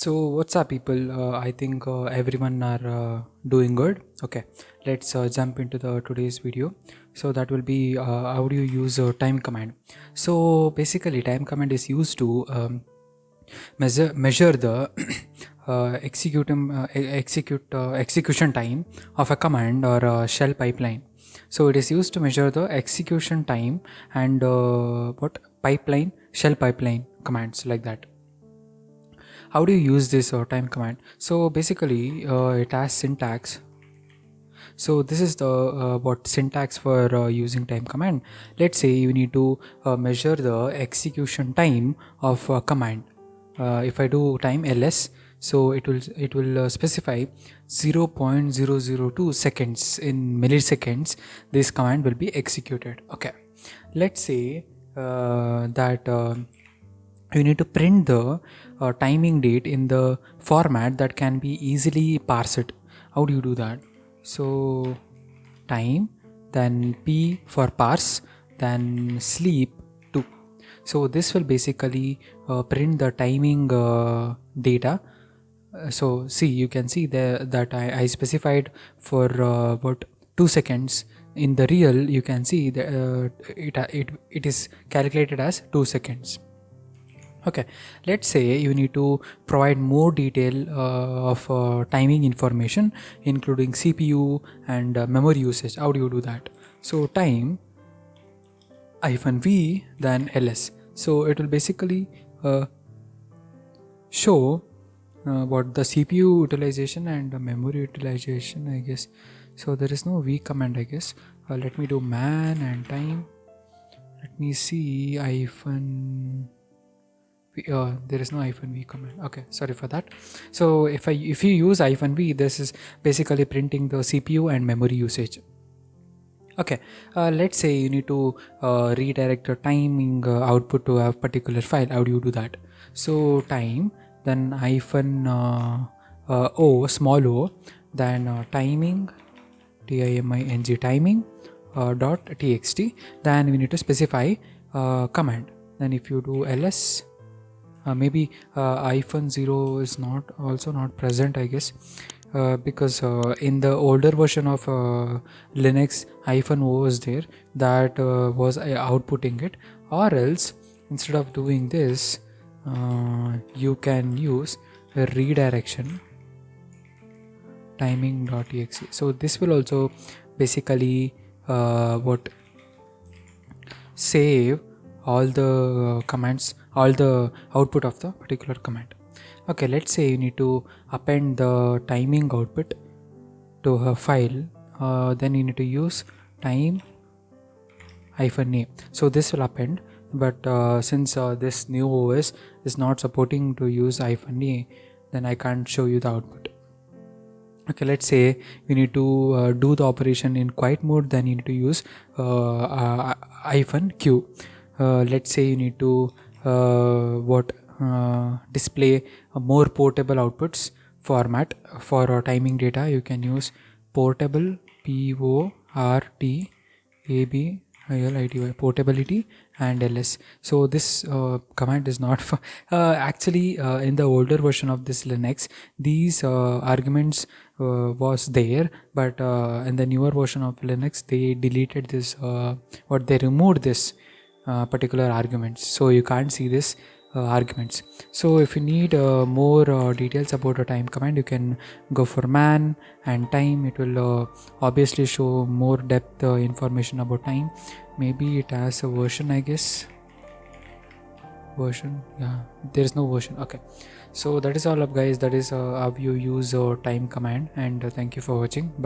So what's up people, I think everyone are doing good. Okay, let's jump into the today's video. So that will be how do you use a time command. So basically time command is used to measure the execution time of a command or a shell pipeline. So it is used to measure the execution time and what pipeline shell pipeline commands like that. How do you use this time command? So basically it has syntax. So this is the what syntax for using time command. Let's say you need to measure the execution time of a command. If I do time ls, so it will specify 0.002 seconds in milliseconds. This command will be executed. Okay, let's say that you need to print the timing date in the format that can be easily parsed. How do you do that? So time, then p for parse, then sleep 2. So this will basically print the timing data. So see, you can see there that I specified for about 2 seconds. In the real you can see that it is calculated as 2 seconds. Okay, let's say you need to provide more detail of timing information including CPU and memory usage. How do you do that? So time -v then ls. So it will basically show what the CPU utilization and the memory utilization, I guess. So there is no v command, I guess. Let me do man and time. Let me see there is no -v command. Okay, sorry for that. So if you use -v, this is basically printing the CPU and memory usage. Okay, let's say you need to redirect the timing output to a particular file. How do you do that? So time, then o small o, then timing timing dot txt. Then we need to specify command. Then if you do ls, maybe -0 is also not present, I guess, because in the older version of Linux -o was there, that was outputting it. Or else instead of doing this, you can use a redirection timing.exe. So this will also basically what save all the commands, all the output of the particular command. Okay, let's say you need to append the timing output to a file. Then you need to use time -a. So this will append, but since this new OS is not supporting to use -a, then I can't show you the output. Okay, let's say you need to do the operation in quiet mode. Then you need to use -q. Let's say you need to display a more portable outputs format for timing data. You can use portable, portability and ls. So this command is not for actually in the older version of this Linux, these arguments was there, but in the newer version of Linux they deleted this they removed this particular arguments, so you can't see this arguments. So if you need more details about a time command, you can go for man and time. It will obviously show more depth information about time. Maybe it has a version, I guess. Version, yeah, there is no version. Okay, so that is all up guys. That is how you use time command, and thank you for watching. Bye.